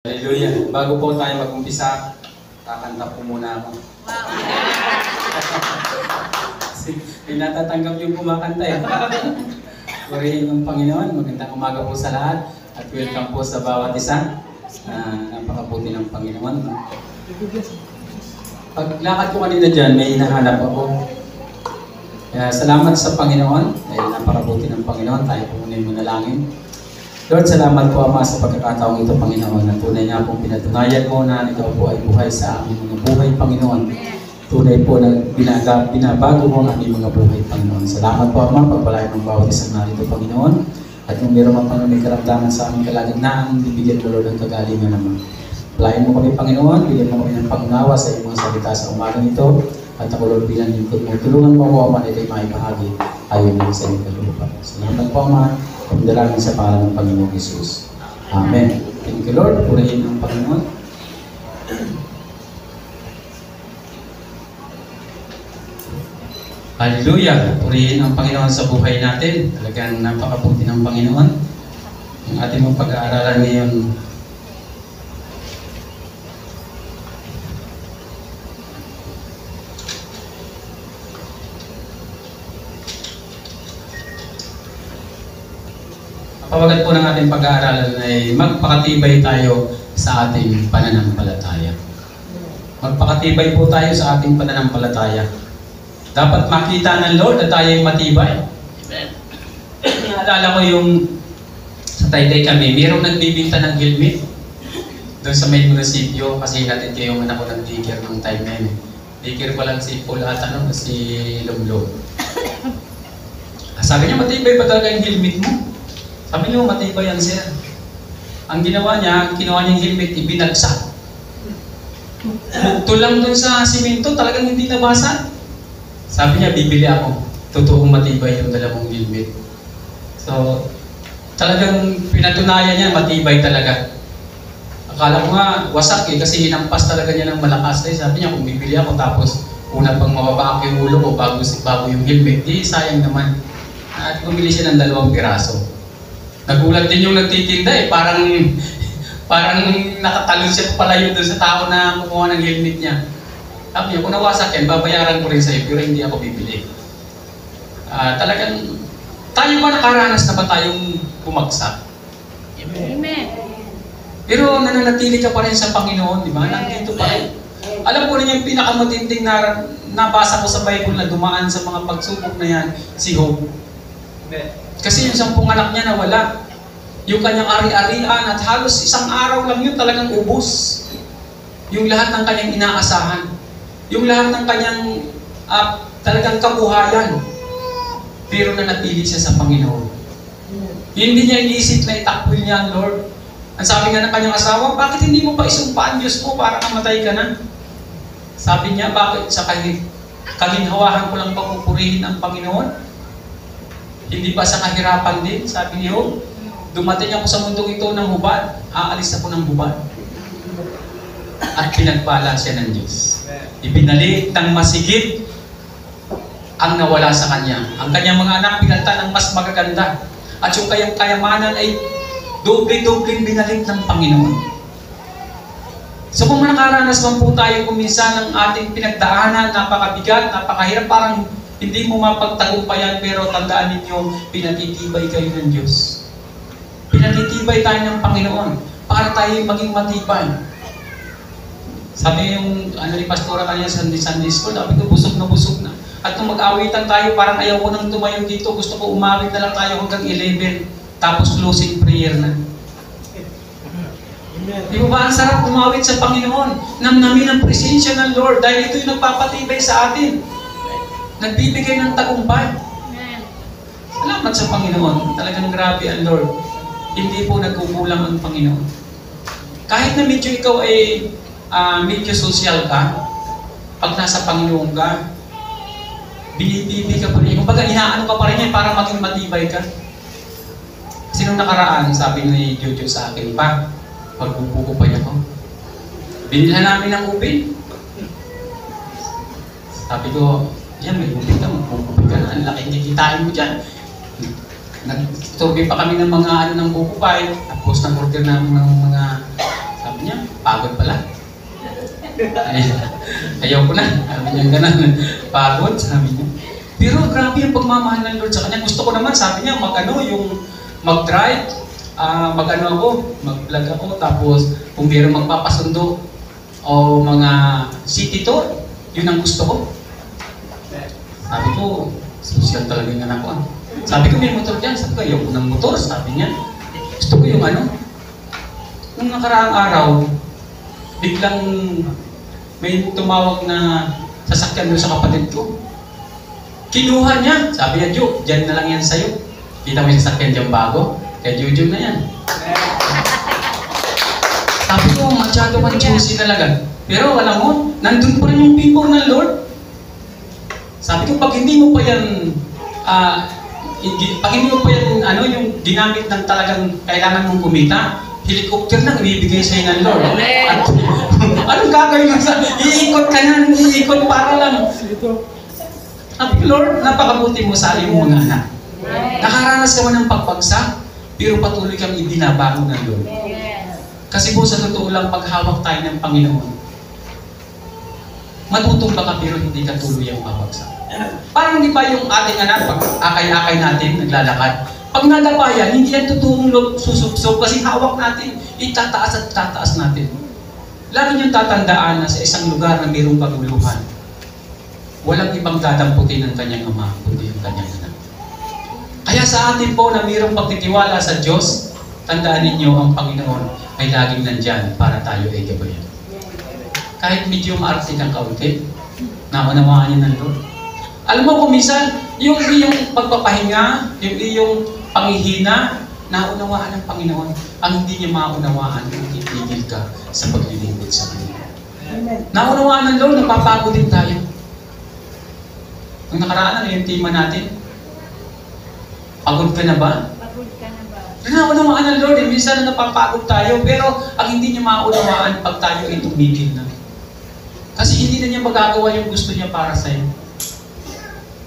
Hallelujah. Bago po tayo mag-umpisa, kakanta po muna ako. Kasi pinatatanggap yung kumakanta eh. Purihin ng Panginoon. Magandang umaga po sa lahat. At welcome po sa bawat isa. Napakabuti ng Panginoon. Paglakad ko kanina dyan, may hinahanap ako. Kaya salamat sa Panginoon. Dahil napakabuti ng Panginoon. Tayo po muna yung manalangin. Lord, salamat po Ama sa pagkakataong ito, Panginoon, na tunay nga pong pinatunayan mo na ikaw po ay buhay sa aming mga buhay, Panginoon. Tunay po na binabago mo ang aming mga buhay, Panginoon. Salamat po Ama, pagpalain ng bawat isang narito, Panginoon. At kung meron man Panginoon may karamdaman sa aming kalagitnaan, bibigyan mo Lord ng kagalingan naman. Palain mo kami, Panginoon, bigyan mo kami ng pangunawa sa iyong mga salita sa umagang ito. At ako Lord bilang lingkod mo, tulungan mo ako Ama na ito'y maibahagi ayon din sa iyong kalooban. Salamat po Ama. Pagdalangin sa pangalan ng Panginoong Jesus. Amen. Thank you, Lord. Purihin ang Panginoon. Hallelujah. Purihin ang Panginoon sa buhay natin. Talagang napakabuti ng Panginoon. Yung ating mga pag-aaralan ngayon, pawagat po ng ating pag-aaralan ay magpakatibay tayo sa ating pananampalataya. Magpakatibay po tayo sa ating pananampalataya. Dapat makita ng Lord na tayo ay matibay. Naalala ko yung sa Taytay kami, mayroong nagbibinta ng helmet doon sa may munisipyo kasi natin kayo anak ko ng digger ng time na yun. Digger pa lang si Paul at si Lumlo. Sabi niya, matibay ba talaga yung helmet mo? Sabi niyo, matibay yan, sir. Ang ginawa niya, kinuha niya yung helmet, ibinagsak. Bukto lang dun sa simento, talagang hindi nabasa. Sabi niya, bibili ako. Totoong matibay yung dalawang helmet. So, talagang pinatunayan niya, matibay talaga. Akala ko nga, wasak eh, kasi hinampas talaga niya ng malakas. Sabi niya, kung bibili ako, tapos una pang mababa yung ulo ko bago yung helmet, di sayang naman. At bumili siya ng 2 piraso. Nagulat din yung nagtitinda eh, parang nakatalon siya palayo doon sa tao na kumuha ng helmet niya. Sabi niya, kung nawasak yan, babayaran ko rin sa'yo, pero hindi ako bibili. Talagang, tayo ba nakaranas na ba tayong bumagsak? Amen. Pero nananatili ka pa rin sa Panginoon, di ba? Nandito pa rin. Alam ko rin yung pinakamatinding na nabasa ko sa Bible na dumaan sa mga pagsubok na yan, si Job. Kasi yung 10 anak niya nawala. Yung kanyang ari-arian at halos isang araw lang yun talagang ubos. Yung lahat ng kanyang inaasahan. Yung lahat ng kanyang talagang kabuhayan. Pero nanatili siya sa Panginoon. Hindi niya iniisip na itakwil niya ang Lord. Ang sabi nga ng kanyang asawa, bakit hindi mo pa isumpaan Diyos mo para kamatay ka na? Sabi niya, bakit sa kaginhawahan ko lang papupurihin ang Panginoon? Hindi ba sa kahirapan din? Sabi ni Job, dumating ako sa mundong ito ng hubad, aalis ako ng hubad. At pinagpala siya ng Diyos. Ibinalik ng masigit ang nawala sa kanya. Ang kanyang mga anak pinalta ng mas magaganda. At yung kayang kayamanan ay doble-dobleng binalik ng Panginoon. So kung nakaranas man po tayo kuminsan ng ating pinagdaanan, napakabigat, napakahirap, parang hindi mo mapagtagumpayan, pero tandaan ninyo, pinatitibay kayo ng Diyos. Pinatitibay tayo ng Panginoon para tayo maging matibay. Sabi yung ni Pastora kanina sa Sunday School, sabi ko, busog na. At kung mag-awitan tayo, parang ayaw ko nang tumayo dito, gusto ko umawit na lang tayo hanggang 11, tapos closing prayer na. Di ba ang sarap umawit sa Panginoon? Namnamin ang presensya ng Lord dahil ito yung nagpapatibay sa atin. Nagbibigay ng tagumpay. Salamat sa Panginoon. Talagang grabe ang Lord. Hindi po nagkukulang ang Panginoon. Kahit na medyo ikaw ay medyo social ka, pag nasa Panginoon ka, binibibi ka pa rin. Kumbaga, inaano ka pa rin yan para maging matibay ka. Sinong nakaraan, sabi ni Jojo sa akin, pa, pagpupukupay ako. Binilhan namin ng upin. Sabi ko, yan, may upin ka, magpupupay ka na. Ang laking kikitain mo dyan. Nagturbi pa kami ng mga ng bukupay. Tapos nag-order namin ng mga, sabi pagod pala. Ayaw ko na. Sabi niya ganun. Pagod, sabi niya. Pero grabe yung pagmamahal ng Lord sa kanya. Gusto ko naman, sabi niya, mag-drive, mag-vlog ako, tapos kung mayroong magpapasundo o mga city tour, yun ang gusto ko. Sabi ko, social talaga yung anak ko. Sabi ko, may motor dyan. Sabi ko, ayaw ko ng motor. Sabi niya, gusto ko yung nung nakaraang araw, biglang may tumawag na sasakyan doon sa kapatid ko. Kinuha niya. Sabi niya, Jo, dyan na lang yan sa'yo. Kita mo yung sasakyan dyan bago. Kaya Jojo na yan. Sabi ko, masyado kang juicy talaga. Pero alam mo, nandun pa rin yung people ng Lord. Sabi ko, pag hindi mo pa yan, yung ginamit ng talagang kailangan mong kumita, helicopter lang ibibigay sa'yo ng Lord. At, anong gagawin mo sa, iikot ka na, iikot para lang. Sabi ko, Lord, napakabuti mo sa iyong mga anak. Nakaranas ka mo ng pagbagsak, pero patuloy kang ibinabago ng Lord. Kasi po sa totoo lang, paghawak tayo ng Panginoon, matutumba ka pero hindi ka tuluyang babagsak. Parang di ba yung ating anak, pag akay-akay natin, naglalakad, pag nadabayan, hindi yan totoong susubsob kasi hawak natin, itataas at tataas natin. Lagi niyong tatandaan na sa isang lugar na mayroong paguluhan, walang ibang dadamputin ng kanyang ama, kundi ang kanyang anak. Kaya sa atin po na mayroong pagtitiwala sa Diyos, tandaan ninyo ang Panginoon ay laging nandyan para tayo ay gabayan. Kahit medyo maarte kang kaunti, naunawaan niya ng Lord. Alam mo kung minsan, yung iyong pagpapahinga, yung iyong panghihina, naunawaan ng Panginoon. Ang hindi niya maunawaan kung titigil ka sa paglilingkod sa Kanya. Naunawaan ng Lord, napapagod din tayo. Nung nakaraan, yung tema natin? Pagod ka na ba? Pagod ka na ba? Naunawaan ng Lord, minsan napapagod tayo, pero ang hindi niya maunawaan pag tayo ay tumigil na. Kasi hindi na niya magagawa yung gusto niya para sa'yo.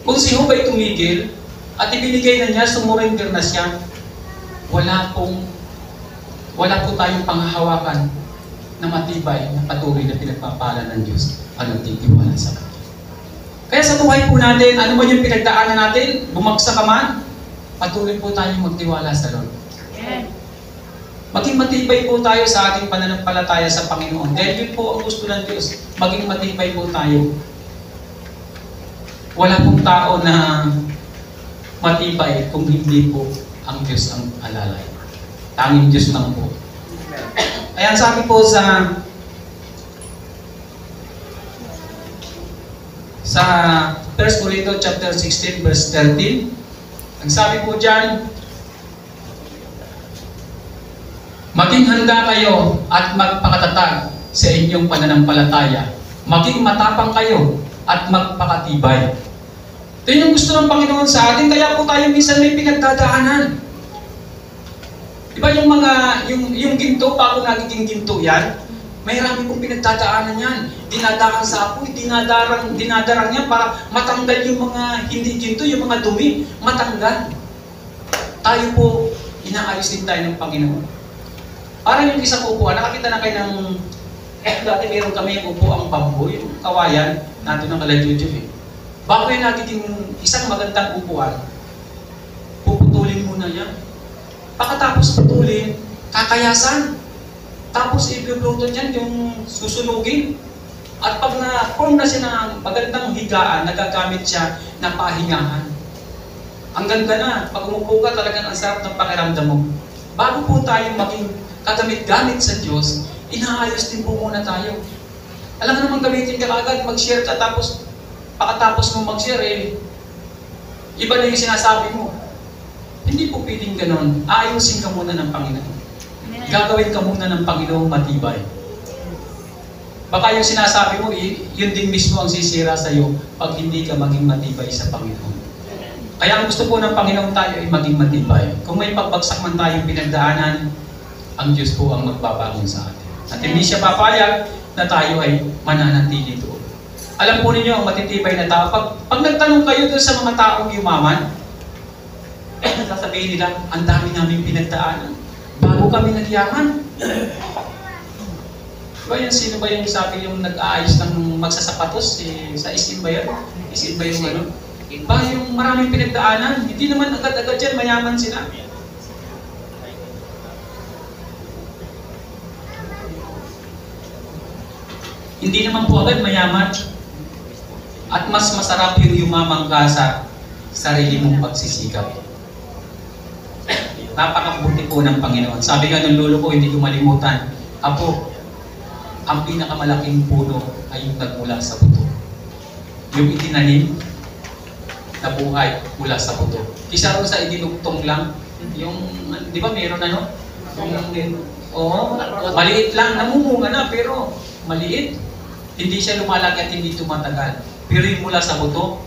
Kung si Job ay tumigil, at ibinigay na niya, sumurrender na siya, wala po tayong panghahawakan na matibay, na patuloy na pinagpapala ng Diyos ang nagtitiwala sa Kanya. Kaya sa buhay po natin, ano man yung pinagdaanan natin, bumagsak ka man, patuloy po tayong magtiwala sa Lord. Yeah. Maging matibay po tayo sa ating pananampalataya sa Panginoon. Dahil yun po ang gusto ng Diyos, maging matibay po tayo. Wala pong tao na matibay kung hindi po ang Diyos ang alalay. Tanging Diyos lang po. Ayan, sabi po sa 1 Corinthians chapter 16 verse 13, ang sabi po dyan, maging handa kayo at magpakatatag sa inyong pananampalataya. Maging matapang kayo at magpakatibay. Ito yung gusto ng Panginoon sa atin, kaya po tayo minsan may pinagdadaanan. Diba yung ginto, bago nagiging ginto yan, may rami pong pinagdadaanan yan. Dinadaan sa apoy, dinadarang niya para matanggal yung mga hindi ginto, yung mga dumi, matanggal. Tayo po, inaayos din tayo ng Panginoon. Parang yung isang upuan, nakakita na kayo ng, dati meron kami yung upuang bambu, yung kawayan, natin ng kalajujo eh. Bago yung nagiging isang magandang upuan, puputulin muna yan. Pagkatapos putulin, kakayasan. Tapos i-bluto niyan yung susunugin. At pag na-form na siya ng magandang higaan, nagagamit siya na pahingahan. Ang ganda na, pag umupo ka talagang ang sarap ng pakiramdam mo. Bago po tayo maging kagamit-gamit sa Diyos, inaayos din po muna tayo. Alam mo naman gamitin ka agad, mag-share ka tapos pagkatapos mo mag-share, iba na yung sinasabi mo. Hindi po pwedeng ganon. Ayusin ka muna ng Panginoon. Gagawin ka muna ng Panginoon matibay. Baka yung sinasabi mo, yun din mismo ang sisira sa iyo pag hindi ka maging matibay sa Panginoon. Kaya ang gusto po ng Panginoon tayo ay maging matibay. Kung may pagbagsak man tayong pinagdaanan, ang Diyos po ang magbabangon sa atin. At hindi siya papayag na tayo ay mananatili doon. Alam po ninyo ang matitibay na tao. Pag nagtanong kayo doon sa mga taong yumaman, sasabihin nila, ang dami namin pinagdaanan. Bago kami nagyaman. Diba yan, sino ba yung sabi yung nag-aayos ng magsasapatos? Sa SM ba yan? SM ba yung ano? Ba yung maraming pinagdaanan? Hindi naman agad-agad yan, mayaman sila. Hindi naman po agad mayaman. At mas masarap yung yumamang ka sa sarili mong pagsisikap. Napakabuti po ng Panginoon. Sabi nga ng lolo ko, hindi ko malimutan, Apo, ang pinakamalaking puno ay yung nagmula sa buto. Yung itinanim na buhay mula sa buto. Kisa rin sa idinugtong lang, yung, di ba meron ano? Maliit lang, namumunga na, pero maliit. Hindi siya lumalaki at hindi tumatagal. Pero yung mula sa buto,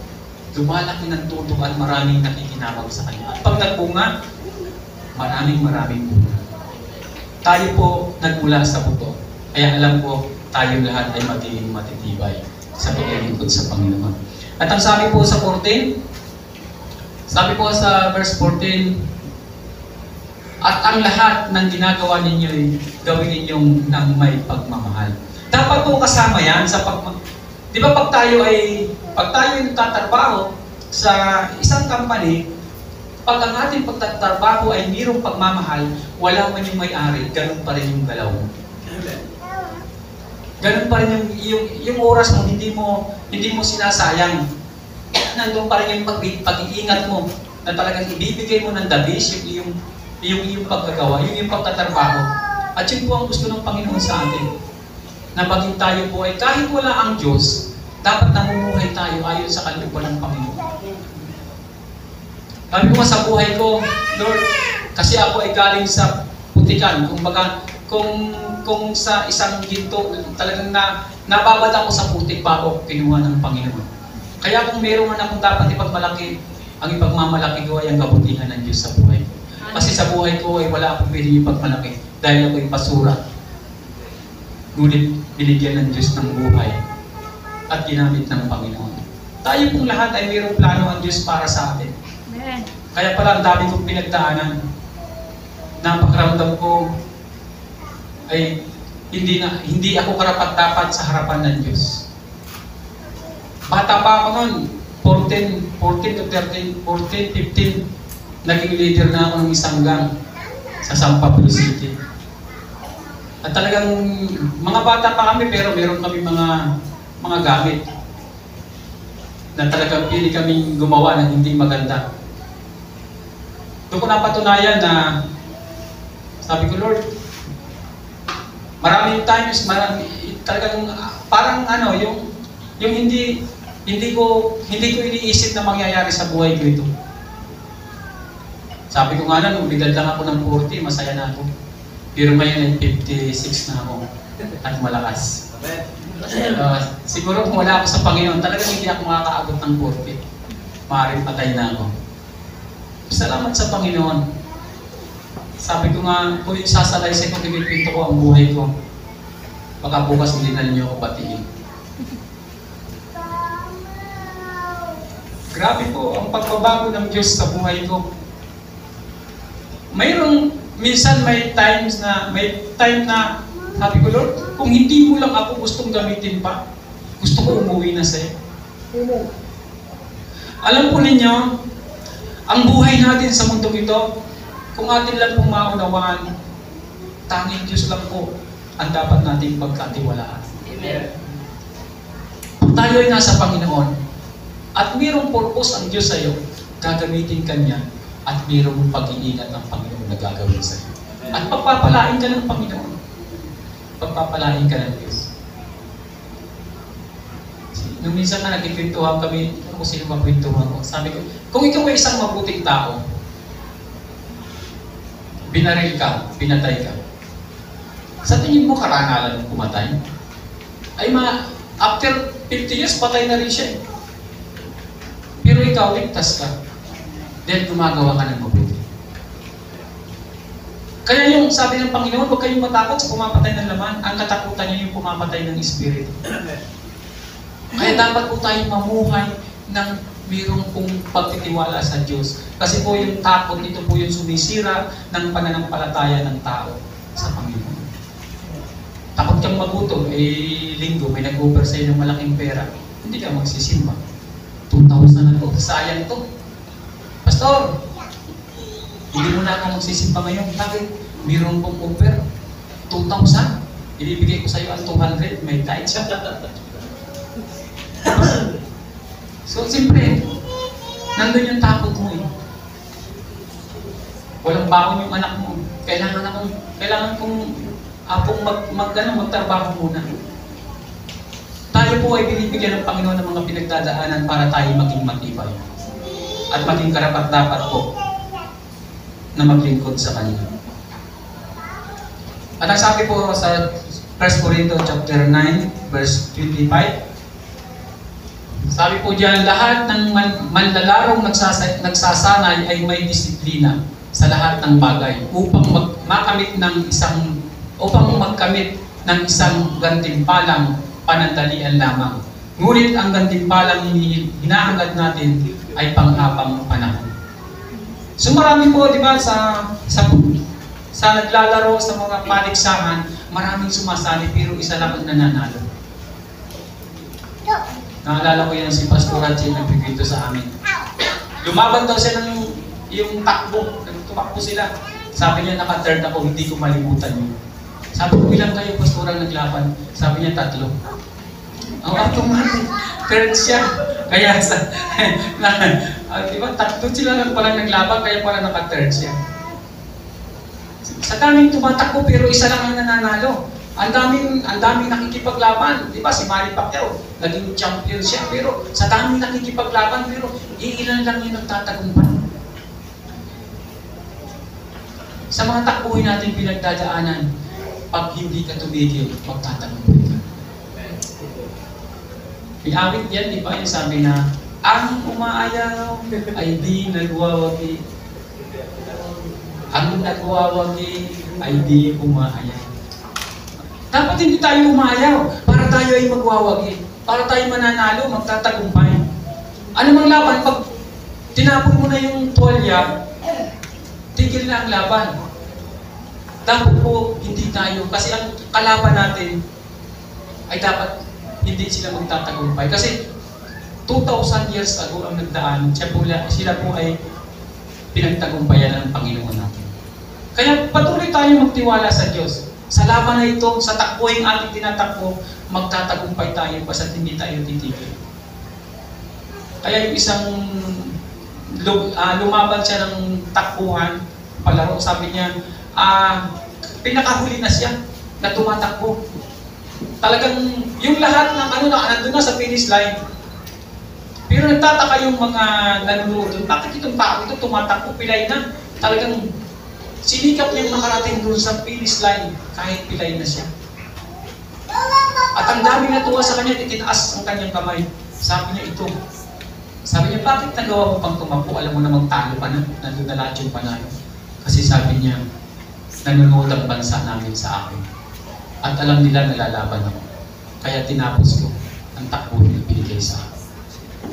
lumalaki ng tutok at maraming nakikinabang sa kanya. At pag nagbunga, maraming bunga. Tayo po nagmula sa buto. Kaya alam ko, tayo lahat ay magiging matitibay sa paglilingkod sa Panginoon. At ang sabi po sa 14, sabi po sa verse 14, at ang lahat ng ginagawa ninyo ay gawin ninyong ng may pagmamahal. Dapat po kasama yan sa di ba pag tayo ay tatrabaho sa isang company, pag ang ating pagtatrabaho ay mayroong pagmamahal, wala man yung may-ari, ganun pa rin yung galaw mo. Ganun pa rin yung oras mo, hindi mo sinasayang. Nandun pa rin yung pag-iingat mo, na talagang ibibigay mo ng the best, yung pagkagawa, yung pagtatrabaho. At yun po ang gusto ng Panginoon sa atin. Na maging tayo po ay kahit wala ang Diyos, dapat namumuhay tayo ayon sa kalooban ng Panginoon. Sabi ko sa buhay ko, Lord, kasi ako ay galing sa putikan. Kung sa isang ginto, talagang nababad ako sa putik pa ako kinuha ng Panginoon. Kaya kung meron man akong dapat ipagmalaki, ang ipagmamalaki ko ay ang kabutihan ng Diyos sa buhay. Kasi sa buhay ko ay wala akong pwedeng ipagmalaki dahil ako ay pasura. Ngunit binigyan ng Diyos ng buhay at ginamit ng Panginoon. Tayo pong lahat ay mayroong plano ang Diyos para sa atin. Kaya pala ang dami kong pinagdaanan. Napakaramdam ko ay hindi ako karapat-dapat sa harapan ng Diyos. Bata pa ako noon, 14 to 13, 14, 15, naging leader na ako ng isang gang sa San Pablo City. At talagang mga bata pa kami pero meron kami mga gamit na talagang pili kaming gumawa ng hindi maganda. Doon ko napatunayan na sabi ko, Lord, maraming times, talagang parang yung hindi ko iniisip na mangyayari sa buhay ko ito. Sabi ko nga na, nung bigad lang ako ng 40, masaya na ako. Pero ngayon ay 56 na ako at malakas. Siguro kung wala ako sa Panginoon, talagang hindi ako makakaabot ng 40. Maaaring patay na ako. Salamat sa Panginoon. Sabi ko nga, kung sasalaysay ko, pinipinto ko ang buhay ko, baka bukas hindi na ninyo ako batiin. Grabe po ang pagbabago ng Diyos sa buhay ko. Minsan may time na sabi ko, Lord, kung hindi mo lang ako gustong gamitin pa, gusto ko umuwi na sa'yo. Alam po ninyo, ang buhay natin sa mundong ito, kung atin lang pong maunawaan, tanging Diyos lang po ang dapat nating pagkatiwalaan. Amen. Tayo ay nasa Panginoon at mayroong purpose ang Diyos sa iyo, gagamitin ka niya at mayroong pag-iingat ang Panginoon na gagawin sa iyo. At pagpapalain ka ng Panginoon. Pagpapalain ka ng Diyos. Nung minsan na nagkikwentuhan kami, kung sino magkwentuhan ko, sabi ko, kung ikaw ay isang mabuting tao, binaril ka, pinatay ka, sa tingin mo karangalan ng pumatay? Ay after 50 years, patay na rin siya. Pero ikaw, ligtas ka. Dahil gumagawa ka ng mabuti. Kaya yung sabi ng Panginoon, huwag kayong matakot sa pumapatay ng laman. Ang katakutan niya yung pumapatay ng Espiritu. Kaya dapat po tayong mamuhay ng mayroong pong pagtitiwala sa Diyos. Kasi po yung takot, ito po yung sumisira ng pananampalataya ng tao sa Panginoon. Takot huwag kang magutom, linggo, may nag-offer sa'yo ng malaking pera, hindi ka magsisimba. 2,000 na to, sayang to. Pastor, hindi mo na ako magsisimba ngayon. Bakit? Mayroon pong offer, 2,000. Ibibigay ko sa'yo ang 200, may kahit siya. So, siyempre, nandun yung takot mo eh. Walang baon yung anak mo. Kailangan kong magtrabaho muna. Tayo po ay binibigyan ng Panginoon ng mga pinagdadaanan para tayo maging matibay. At maging karapat-dapat po na maglingkod sa Kanya. At ang sabi po sa 1 Corinto chapter 9, verse 25, sabi po diyan, lahat ng manlalarong nagsasanay ay may disiplina sa lahat ng bagay upang magkamit ng isang gantimpalang panandalian lamang. Ngunit ang gantimpalang hinahangad natin ay panghabang panahon. So marami po, di ba, sa naglalaro, sa mga paligsahan, maraming sumasali pero isa lang ang nananalo. Naalala ko yan si Pastor Ratchet nagpigito sa amin. Lumaban daw siya ng yung takbo, tumakbo sila. Sabi niya, naka-third ako, hindi ko malimutan yun. Sabi ko, ilang kayo pastorang naglaban? Sabi niya, 3. Ang automatic, third siya. Kaya diba, 3 sila lang palang naglaban, kaya pala naka-third siya. Sa daming tumatakbo, pero isa lang ang nananalo. Ang daming nakikipaglaban. Di ba, si Manny Pacquiao, naging champion siya. Pero sa daming nakikipaglaban, pero iilan lang yung nagtatagumpay. Sa mga takbuhin natin pinagdadaanan, pag hindi ka tumigil, magtatagumpay ka. May awit yan, di ba? Yung sabi na, ang umaayaw ay di nagwawagi. Ang nagwawagi ay di umaayaw. Dapat hindi tayo umayaw para tayo ay magwawagi. Para tayo mananalo, magtatagumpay. Ano mang laban, pag tinapon mo na yung tuwalya, tigil na ang laban. Dapat po hindi tayo, kasi ang kalaban natin ay dapat hindi sila magtatagumpay. Kasi 2,000 years ago ang nagdaan, sila po ay pinagtagumpayan ng Panginoon natin. Kaya patuloy tayo magtiwala sa Diyos. Sa laban na ito, sa takbuhin ating tinatakbo, magtatagumpay tayo basta't hindi tayo titigil. Kaya yung isang lumaban siya ng takbuhan, palaro, sabi niya, pinakahuli na siya na tumatakbo. Talagang yung lahat ng nandun na sa finish line. Pero nagtataka yung mga nanonood doon, bakit itong tao ito tumatakbo, pilay na? Talagang sinikap niyang makarating doon sa finish line kahit pilay na siya. At ang daming natuwa sa kanya, itinaas ang kanyang kamay. Sabi niya ito. Sabi niya, bakit nagawa mo pang tumakbo? Alam mo namang talo pa na, nandun na lahat yung panalo. Kasi sabi niya, nanonood ang bansa namin sa akin. At alam nila nalalaban ako. Kaya tinapos ko ang takbo na binigay sa akin.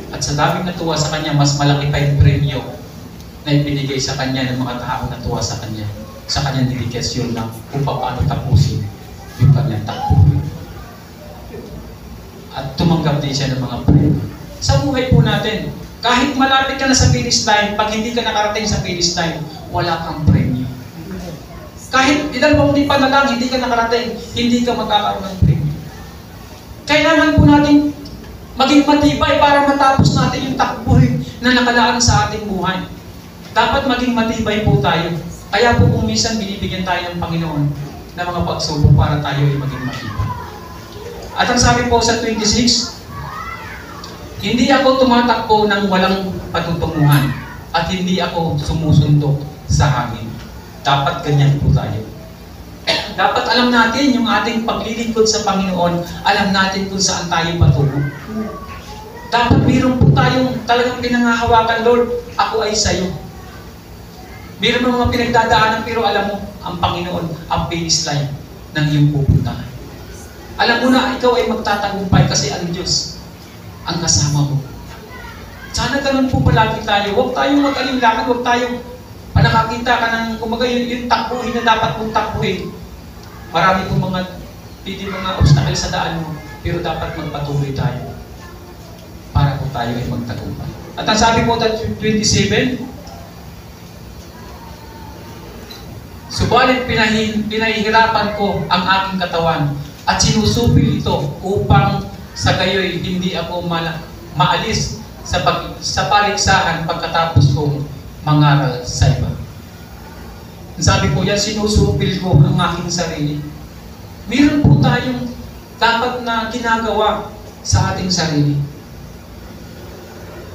At sa daming natuwa sa kanya, mas malaki pa yung premyo na ibinigay sa kanya ng mga tao na tuwa sa kanyang dedikasyon lang kung paano tapusin yung kanyang takbuhin. At tumanggap din siya ng mga premyo. Sa buhay po natin, kahit malapit ka na sa finish line, pag hindi ka nakarating sa finish line, wala kang premyo. Kahit ilang buwan pa na lang, hindi ka nakarating, hindi ka magkakaroon ng premyo. Kailangan po natin maging matibay para matapos natin yung takbuhin na nakalaan sa ating buhay. Dapat maging matibay po tayo. Kaya po kung minsan binibigyan tayo ng Panginoon ng mga pagsubok para tayo ay maging matibay. At ang sabi po sa 26, hindi ako tumatakbo ng walang patutunguhan at hindi ako sumusuntok sa hangin. Dapat ganyan po tayo. Dapat alam natin yung ating paglilingkod sa Panginoon, alam natin kung saan tayo patungo. Dapat mayroon po tayong talagang pinangahawakan, Lord, ako ay sa'yo. Mayroon mga pinagdadaanan, pero alam mo, ang Panginoon, ang finish line ng iyong pupuntahan. Alam mo na, ikaw ay magtatagumpay kasi ang Diyos ang kasama mo. Sana ganun po palagi tayo. Huwag tayong mag-alinlangan, huwag tayong nakakita ka ng, kumaga yung takbuhin na dapat mong takbuhin. Marami po mga pwede mga obstacle sa daan mo, pero dapat magpatuloy tayo para po tayo ay magtagumpay. At ang sabi po sa 27, subalit pinahihirapan ko ang aking katawan at sinusupil ito upang sa gayoy hindi ako maalis sa paligsahan pagkatapos kong mangaral sa iba. Sabi po yan, sinusupil ko ang aking sarili. Meron po tayong dapat na ginagawa sa ating sarili.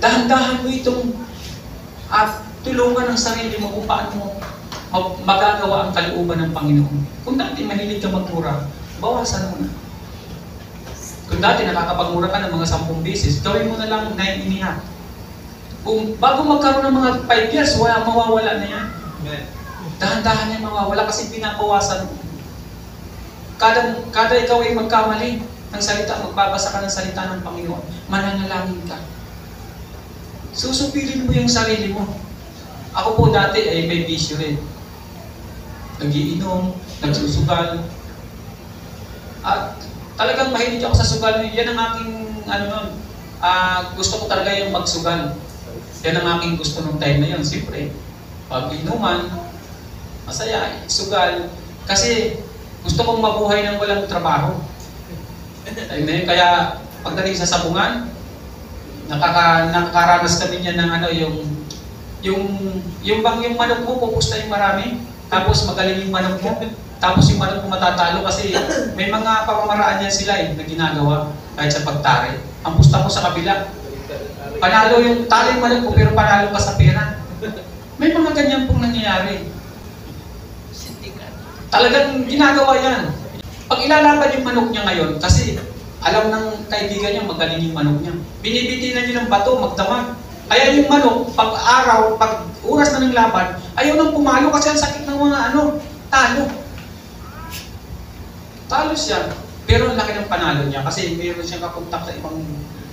Dahan-dahan mo itong at tulungan ang sarili mo kung paano mo magagawa ang kalooban ng Panginoon. Kung dati mahilig ka magmura, bawasan mo na. Kung dati nakakapagmura ka ng mga 10 beses, gawin mo na lang 9.5. Kung bago magkaroon ng mga 5 years, mawawala na yan. Dahan-dahan yan mawawala kasi pinabawasan mo. Kada ikaw ay magkamali ng salita, magbabasa ka ng salita ng Panginoon, mananalangin ka. Susupilin mo yung sarili mo. Ako po dati ay may bisyo rin. Nagiinom, nagsusugal. At talagang mahilig ako sa sugal. Yan ang aking, gusto ko talaga yung magsugal. Yan ang aking gusto nung time na yun. Siyempre, pag inuman, masaya, sugal. Kasi gusto kong mabuhay ng walang trabaho. Kaya pagdating sa sabungan, nakakaranas kami niyan ng yung manok mo, pupusta yung marami, tapos magaling yung manok mo, tapos yung manok mo matatalo kasi may mga pamamaraan yan sila na ginagawa kahit sa pagtari. Ang pusta ko sa kabila, panalo yung tali yung manok mo pero panalo ka sa pera. May mga ganyan pong nangyayari. Talagang ginagawa yan. Pag ilalaban yung manok niya ngayon, kasi alam ng kaibigan niya magaling yung manok niya. Binibitinan niya ng bato, magdamag. Kaya yung manok, pag araw, pag oras na ng laban, ayaw nang pumalo kasi ang sakit ng mga talo. Talo siya. Pero ang laki ng panalo niya kasi mayroon siyang kakontak sa ibang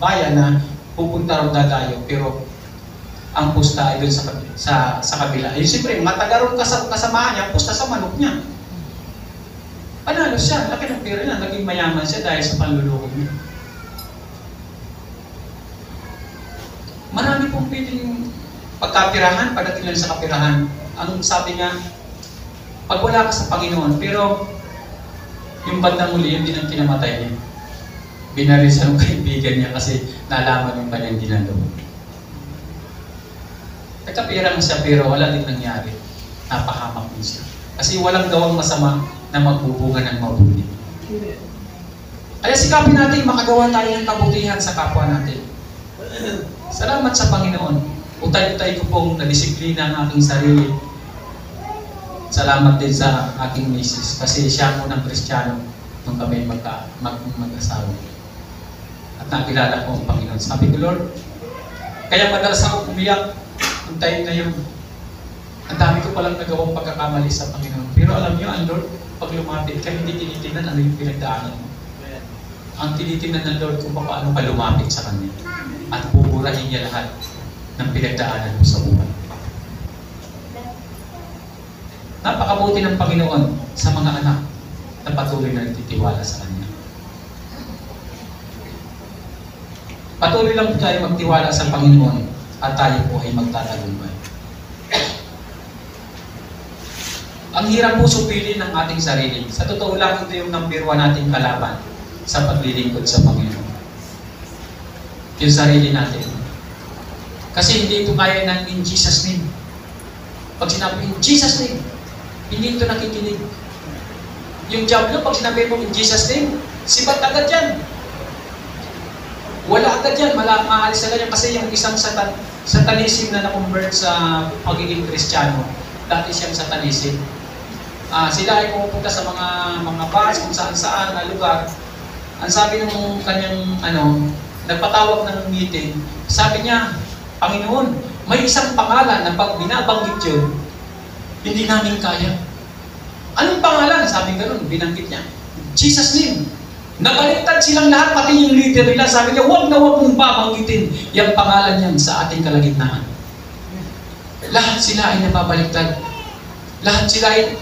bayan na pupunta raw dadayo. Pero ang pusta ay doon sa kabila. Yung siyempre, matagaroon kasama niya, pusta sa manok niya. Panalo siya, laki ng pera niya, naging mayaman siya dahil sa panluloko niya. Marami pong pwedeng pagkapirahan, pagdating lang sa kapirahan. Ang sabi niya, pag wala ka sa Panginoon, pero yung bandang huli, yun din ang kinamatay niya. Binaril sa kaibigan niya kasi nalaman yung kanyang ginagawa. Nagkapirang siya pero wala din nangyari. Napahamak din siya. Kasi walang gawang masama na magbubunga ng mabuti. Kaya sikapin natin makagawa tayo ng kabutihan sa kapwa natin. Salamat sa Panginoon. Utay-utay ko pong nadisiplina ang aking sarili. Salamat din sa aking misis kasi siya ang unang Kristiyano nung kami mag-asawa. At nakilala ko ang Panginoon. Sabi ko, Lord, kaya madalas ako umiyak ang time na yun. Ang dami ko palang nagawang pagkakamali sa Panginoon. Pero alam niyo, ang Lord, pag lumapit ka, hindi tinitingnan ano yung pinagdaanan mo. Ang tinitingnan ng Lord kung paano ka lumapit sa Kanya. At buburahin niya lahat ng pinagdaanan mo sa buhay. Napakabuti ng Panginoon sa mga anak na patuloy na nagtitiwala sa Kanya. Patuloy lang tayo magtiwala sa Panginoon at tayo po ay magtatagumpay. Ang hirap po supilin ng ating sarili. Sa totoo lang, ito yung number 1 nating kalaban sa paglilingkod sa Panginoon. Yung sarili natin. Kasi hindi ito kaya ng in Jesus name. Pag sinabi in Jesus name, hindi ito nakikinig. Yung Diablo, pag sinabi mo in Jesus name, sibat agad yan. Wala agad yan, maalis agad yan. Kasi yung isang satanism na na-convert sa pagiging Kristiyano, dati siyang satanism. Sila ay pumupunta sa mga bars, kung saan-saan na lugar. Ang sabi ng kanyang, nagpatawag ng meeting, sabi niya, Panginoon, may isang pangalan na pag binabanggit yun, hindi namin kaya. Anong pangalan? Sabi gano'n, binanggit niya. Jesus name. Nabaliktad silang lahat, pati yung leader nila. Sabi niya, huwag na huwag mong babanggitin yung pangalan niyan sa ating kalagitnaan. Lahat sila ay nababaliktad. Lahat sila ay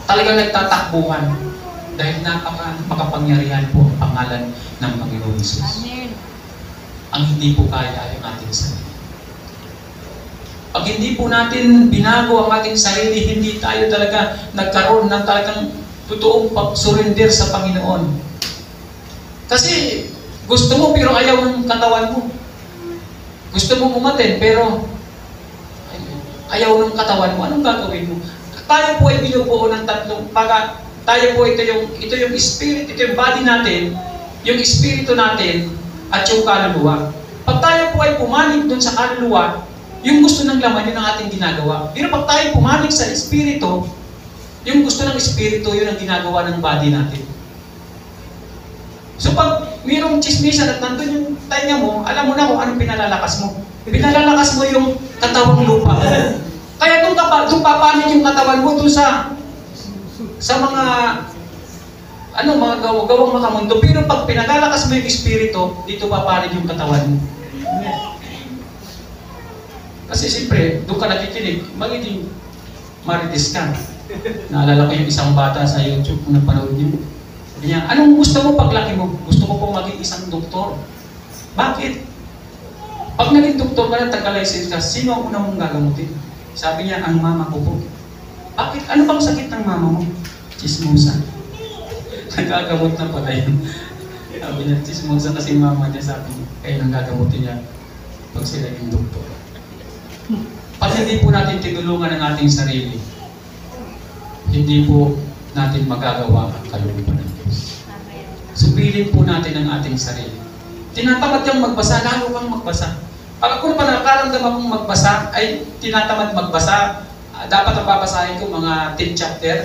talagang nagtatakbuhan Dahil makapangyarihan po ang pangalan ng Panginoon Jesus. Amen. Ang hindi po kaya ay ang ating sarili. Pag hindi po natin binago ang ating sarili, hindi tayo talaga nagkaroon ng talagang totoong pag-surrender sa Panginoon. Kasi gusto mo pero ayaw ng katawan mo. Gusto mo umaten pero ayaw ng katawan mo. Anong gagawin mo? Tayo po ay binubuo ng tatlong tayo po ito yung spirit, ito yung body natin, yung espiritu natin at yung kaluluwa. Pag tayo po ay pumanig doon sa kaluluwa, yung gusto ng laman, yun ang ating ginagawa. Pero pag tayo pumanig sa espiritu, yung gusto ng espiritu, yun ang ginagawa ng body natin. So pag mayroong chismisan at nandun yung tainga mo, alam mo na kung anong pinalalakas mo. Pinalalakas mo yung katawang lupa. Kaya doon papanig yung katawan mo doon sa mga mga gawang makamundo. Pero pag pinalalakas mo yung espiritu, dito papanig yung katawan mo. Kasi siyempre, doon ka nakikinig, magiging marites ka. Naalala ko yung isang bata sa YouTube kung napanood niyo. Sabi niya, anong gusto mo paglaki mo? Gusto ko pong maging isang doktor. Bakit? Pag naging doktor ka na, taga-license ka, sino ang unang mong gagamutin? Sabi niya, ang mama ko po. Bakit? Ano bang sakit ng mama mo? Chismosa. Nagagamot na pala yun. Sabi niya, chismosa kasi mama niya, sabi niya. Kaya nang gagamutin niya pag sila yung doktor. Pag hindi po natin tinulungan ang ating sarili, hindi po natin magagawa ang kalooban ng Diyos. Supilin po natin ang ating sarili. Tinatamad kang magbasa, lalo kang magbasa. Pag ako pa nakaramdam akong magbasa, ay tinatamad magbasa, dapat ang babasahin ko mga 10 chapter.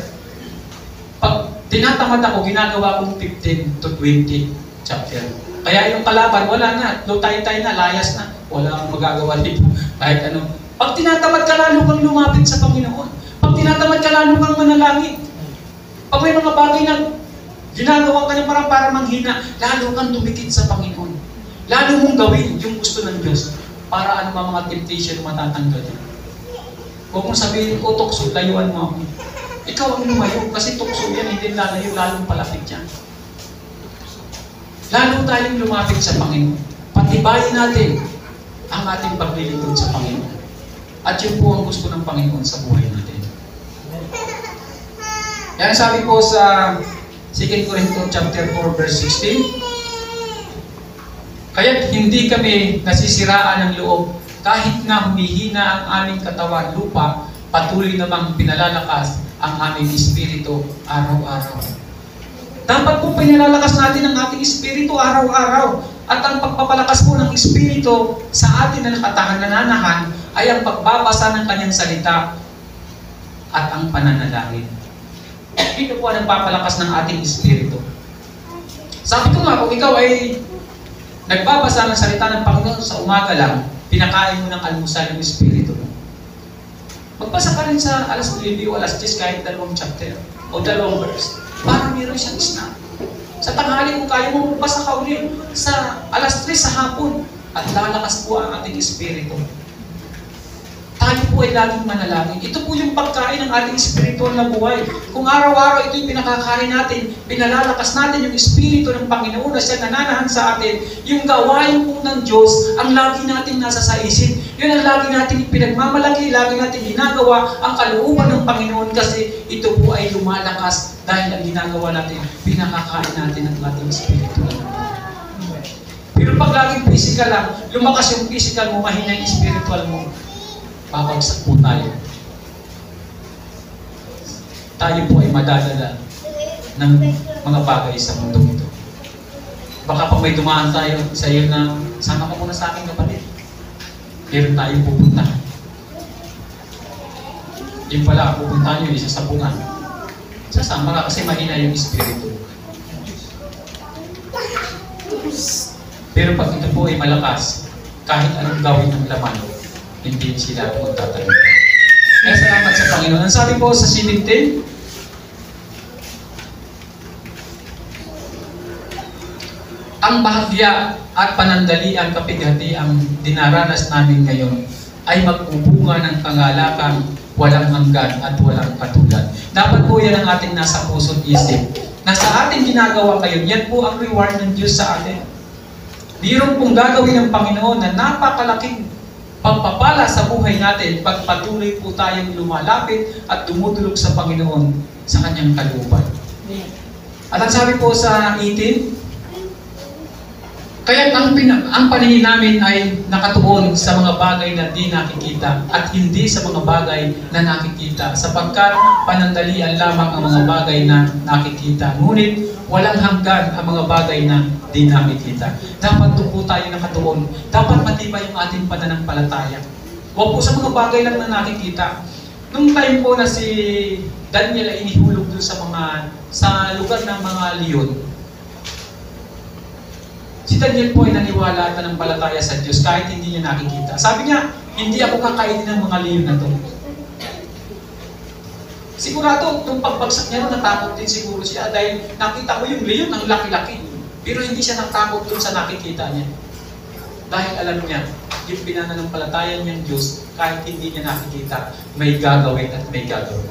Pag tinatamad ako, ginagawa kong 15 to 20 chapter. Kaya yung kalaban, wala na, lutay-tay na, layas na, wala akong magagawa dito. Kahit ano. Pag tinatamad ka, lalo kang lumapit sa Panginoon. Pag tinatamad ka, lalo kang manalangin. Pag may mga bagay na ginagawa ka niya para manghina, lalo kang tumikit sa Panginoon. Lalo mong gawin yung gusto ng Diyos para ano mga temptation matatanggal niya. Huwag mong sabihin, tukso, layuan mo ako. Ikaw ang lumayo kasi tukso yan, hindi lalayo, lalong palapit yan. Lalo tayong lumapit sa Panginoon. Patibayin natin ang ating paglilingkod sa Panginoon. At yun po ang gusto ng Panginoon sa buhay natin. Yan sabi po sa 2 Corinthians chapter 4 verse 16. Kaya hindi kami nasisiraan ng loob kahit na humihina ang aming katawan lupa, patuloy namang pinalalakas ang aming espiritu araw-araw. Dapat po pinalalakas natin ang ating espiritu araw-araw. At ang pagpapalakas po ng espiritu sa atin na nananahan ay ang pagbabasa ng kanyang salita at ang pananalangin. Ito po ang nagpapalakas ng ating espiritu. Sabi ko nga, kung ikaw ay nagbabasa ng salita ng Panginoon sa umaga lang, pinakain mo ng almusal ng espiritu mo. Magbasa ka rin sa alas 9 o alas 10 kahit 2 chapter o 2 verse. Para meron siyang snack. Sa tanghali kung kaya mo magbasa ka ulit sa alas 3 sa hapon at lalakas po ang ating espiritu. Tayo po ay laging manalangin. Ito po yung pagkain ng ating espiritual na buhay. Kung araw-araw ito yung pinakakain natin, pinalalakas natin yung espiritu ng Panginoon na siya nananahan sa atin, yung gawain po ng Diyos, ang lagi natin nasa sa isip. Yun ang lagi natin pinagmamalaki, lagi natin ginagawa ang kalooban ng Panginoon kasi ito po ay lumalakas dahil ang ginagawa natin, pinakakain natin ang ating espiritu. Pero pag laging physical lang, lumakas yung physical mo, mahina yung spiritual mo, babagsak po tayo. Tayo po ay madadala ng mga bagay sa mundo ito. Baka pag may dumaan tayo sa iyo na, sama ka muna sa akin kapatid. Meron tayo pupunta. Yung pala, pupunta nyo, isa sa bunga. Sasama ka kasi mahina yung espiritu. Pero pag ito po ay malakas, kahit anong gawin ng laman, hindi sila magtatanong. Kaya salamat sa Panginoon. Ang sabi po sa 17, ang bahagya at panandalian kapighati ang dinaranas namin ngayon ay magbubunga ng kangalakan walang hanggan at walang katulad. Dapat po yan ang ating nasa puso't isip. na sa ating ginagawa kayo, yan po ang reward ng Diyos sa atin. Mayroon pong gagawin ng Panginoon na napakalaking pagpapala sa buhay natin pag patuloy po tayong lumalapit at dumudulog sa Panginoon sa kanyang kalooban. At ang sabi po sa 18, kaya ang paningin namin ay nakatuon sa mga bagay na di nakikita at hindi sa mga bagay na nakikita, sapagkat panandalian lamang ang mga bagay na nakikita, ngunit walang hanggan ang mga bagay na di nakikita. Dapat doon po tayo nakatuon. Dapat matibay yung ating pananampalataya. Huwag po sa mga bagay lang na nakikita. Nung time po na si Daniel ay inihulog doon sa lugar ng mga leon, si Daniel po ay naniwala at nanampalataya sa Diyos kahit hindi niya nakikita. Sabi niya, hindi ako kakainin ng mga leon na to. Sigurado, nung pagbagsak niya, natakot din siguro siya dahil nakita ko yung leon, ang laki-laki. Pero hindi siya natakot dun sa nakikita niya. Dahil alam niya, yung pinananampalataya niyang Diyos, kahit hindi niya nakikita, may gagawin at may gagawin.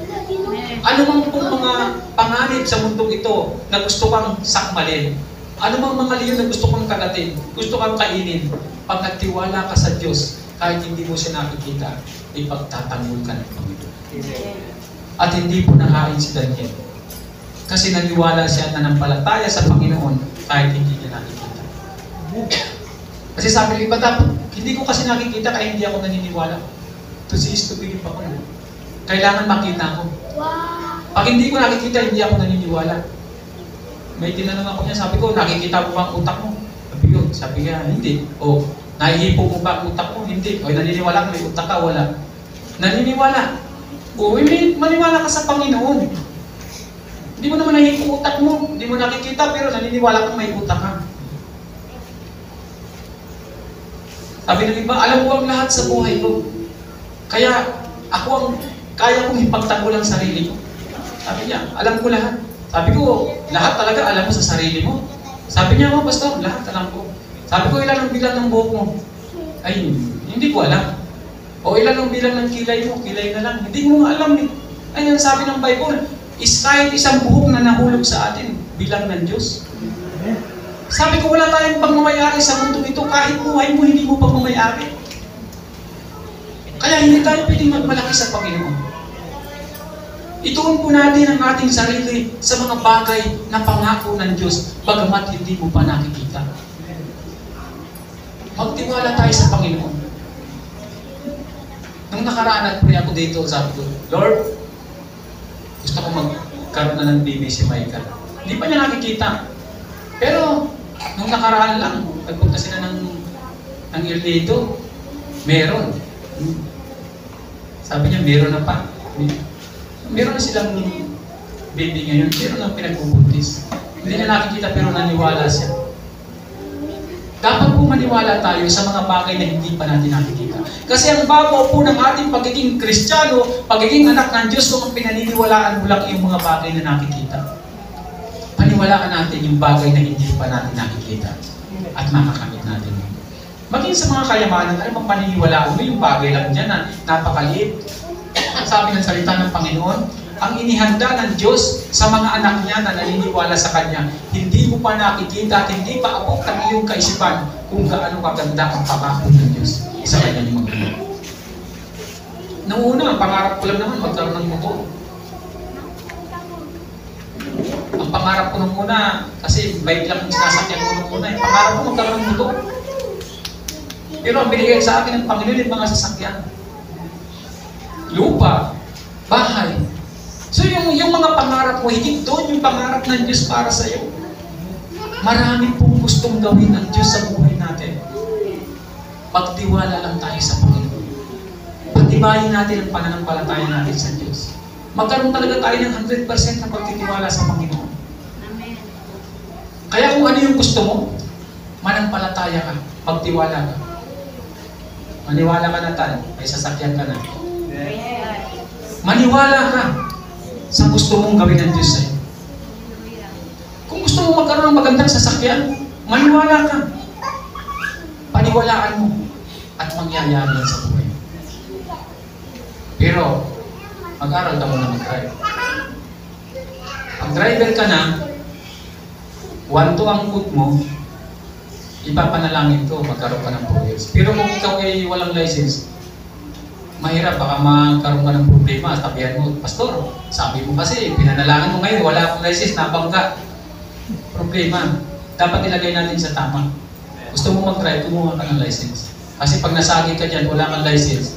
Ano mang pong mga panganib sa mundong ito na gusto kang sakmalin? Ano mang mga leon na gusto kang kagatin, gusto kang kainin, pag nagtiwala ka sa Diyos, kahit hindi mo siya nakikita, ipagtatanggol ka ng Panginoon. At hindi po nakain si Daniel. Kasi naniwala siya na nanampalataya sa Panginoon kahit hindi niya nakikita. Kasi sabi ng iba, hindi ko kasi nakikita kaya hindi ako naniniwala. To see is to believe ako. Kailangan makita ko. Pag hindi ko nakikita, hindi ako naniniwala. May tinanong ako niya, sabi ko, nakikita mo ba ang utak mo? Sabi niya, hindi. O, nahihipo mo ba ang utak mo? Hindi. O, naniniwala ko, may utak ka, wala. Naniniwala. O, maniwala ka sa Panginoon. Hindi mo naman nahihipo utak mo. Hindi mo nakikita, pero naniniwala kang may utak ka. Sabi ng iba, alam ko ang lahat sa buhay ko. Kaya, kaya kong ipagtanggol ang sarili ko. Sabi niya, alam ko lahat. Sabi ko, lahat talaga alam mo sa sarili mo. Sabi niya, Pastor, lahat alam ko. Sabi ko, ilan ang bilang ng buhok mo? Ay, hindi ko alam. O ilan ang bilang ng kilay mo? Kilay na lang. Hindi mo nga alam eh. Ayun, sabi ng Bible, is kahit isang buhok na nahulog sa atin, bilang ng Diyos. Sabi ko, wala tayong pagmamayari sa mundo ito. Kahit buhay mo, hindi mo pagmamayari. Kaya hindi tayo pwedeng magmalaki sa Panginoon. Ituon po natin ang ating sarili sa mga bagay na pangako ng Diyos, bagamat hindi mo pa nakikita. Magtiwala tayo sa Panginoon. Nung nakaraan nag-pray ako dito, sabi ko, Lord, gusto ko magkaroon na ng baby si Michael. Hindi pa niya nakikita. Pero, nung nakaraan lang, nagpunta sila ng Ilito, meron. Sabi niya, meron na pa. Meron na silang baby ngayon, meron na pinagbubuntis. Hindi na nakikita pero naniwala siya. Dapat po maniwala tayo sa mga bagay na hindi pa natin nakikita. Kasi ang bago po ng ating pagiging Kristiyano, pagiging anak ng Diyos, kung pinaniniwalaan mo lang yung mga bagay na nakikita. Paniwalaan natin yung bagay na hindi pa natin nakikita at makakamit natin. Maging sa mga kayamanan, ano bang paniniwalaan mo yung bagay lang dyan na napakaliit? Sabi ng salita ng Panginoon, ang inihanda ng Diyos sa mga anak niya na naniniwala sa Kanya, hindi mo pa nakikita at hindi pa abot ang iyong kaisipan kung gaano kaganda ang pangako ng Diyos sa Kanyang mga anak. Nung una, ang pangarap ko lang naman magkaroon ng motor. Ang pangarap ko nung una, kasi bike lang yung sinasakyan ko nung una, pangarap ko magkaroon ng motor. Pero ang binigay sa akin ng Panginoon yung mga sasakyan. Lupa, bahay. So yung mga pangarap mo, higit doon yung pangarap ng Diyos para sa iyo. Marami pong gustong gawin ng Diyos sa buhay natin. Pagtiwala lang tayo sa Panginoon. Pagtibayin natin ang pananampalataya natin sa Diyos. Magkaroon talaga tayo ng 100% na pagtitiwala sa Panginoon. Kaya kung ano yung gusto mo, manampalataya ka, pagtiwala ka. Maniwala ka na tayo, may sasakyan ka na. Maniwala ka sa gusto mong gawin ng Diyos sa'yo. Kung gusto mo magkaroon ng magandang sasakyan, maniwala ka. Paniwalaan mo at mangyayari yan sa buhay. Pero, mag-aral ka muna mag-drive. Pag driver ka na, 1 to ang put mo, ipapanalangin ko, magkaroon ka ng 4 years. Pero kung ikaw ay walang license, mahirap, baka magkaroon ka ng problema. Tabihan mo, Pastor, sabi mo kasi, pinanalangin mo ngayon, wala akong license, nabangga. Problema. Dapat ilagay natin sa tama. Gusto mo mag-drive, kumuha ka ng license. Kasi pag nasagi ka dyan, wala kang license,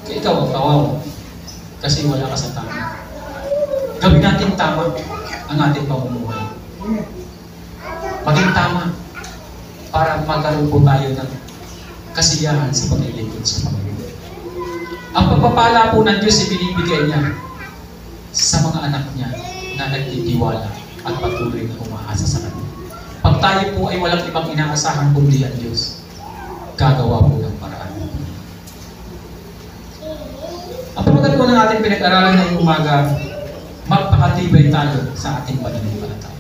ikaw ang kawawa. Kasi wala ka sa tama. Gawin natin tama ang ating pamumuhay. Maging tama para magkaroon po tayo ng kasiyahan sa paglilingkod sa Panginoon. Ang pagpapala po ng Diyos ay binibigay niya sa mga anak niya na nagtitiwala at patuloy na umaasa sa Kanya. Pag tayo po ay walang ibang inaasahan kundi ang Diyos, gagawa po ng paraan. Ang pamagat po ng ating pinag-aralan ngayong umaga, magpakatibay tayo sa ating pananampalataya.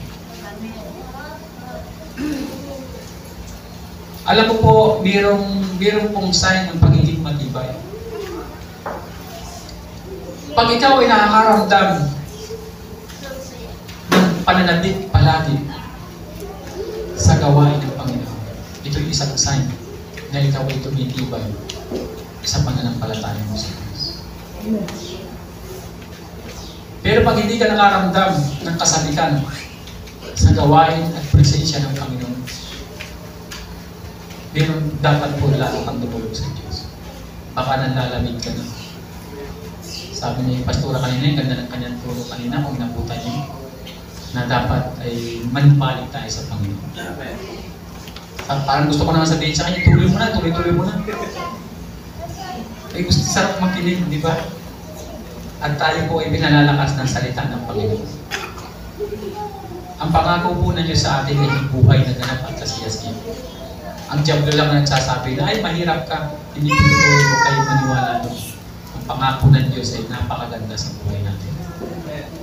Alam mo po, mayroong pong sign ng pagiging matibay. Pag ikaw ay nakakaramdam ng pananabik palagi sa gawain ng Panginoon, ito yung isang sign na ikaw ay tumitibay sa pananampalataya mo sa Diyos. Pero pag hindi ka nakaramdam ng kasabikan sa gawain at presensya ng Panginoon, meron dapat po lalo kang dumulog sa Diyos. Baka nanlalamig ka na. Sabi ni Pastora kanina, yung ganda ng kanyang turo kanina, kung nabutan niyo, na dapat ay manipalig tayo sa Panginoon. Parang gusto ko naman sabihin sa kanya, tuloy mo na, tuloy mo na. Ay gusto sarap makinig, di ba? At tayo po ay pinalalakas ng salita ng Panginoon. Ang pangako po na Diyos sa atin ay buhay na ganap at kasiyas-iyas. Ang diablo lang na nagsasabi na, ay mahirap ka, hindi po totoo mo kayo maniwala doon. Ang pangako ng Diyos ay napakaganda sa buhay natin.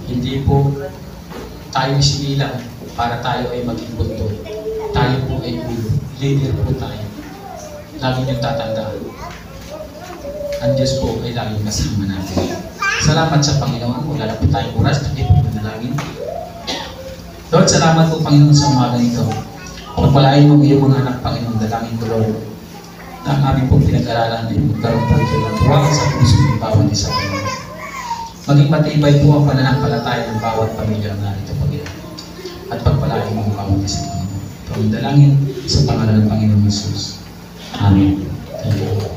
Hindi po tayo sinilang para tayo ay maging bunto. Tayo po ay ulo. Leader po tayo. Lagi niyong tatandaan. Ang Diyos po ay laging kasama natin. Salamat sa Panginoon. Wala na po tayong oras. Hindi po manalangin. Lord, salamat po Panginoon sa umaga nito. Pagpalain mo iyong mga anak, Panginoon, dalangin ko, Lord, na ang aming pong pinag-aralan ay magkaroon po ito ng tuwang sa puso ng bawat isa, Panginoon. Maging matibay po ang pananampalataya ng bawat pamilya na narito, Panginoon. At pagpalain mo ang bawat isa, Panginoon. Ito ang dalangin sa pangalan ng Panginoon Jesus. Amen. Thank you.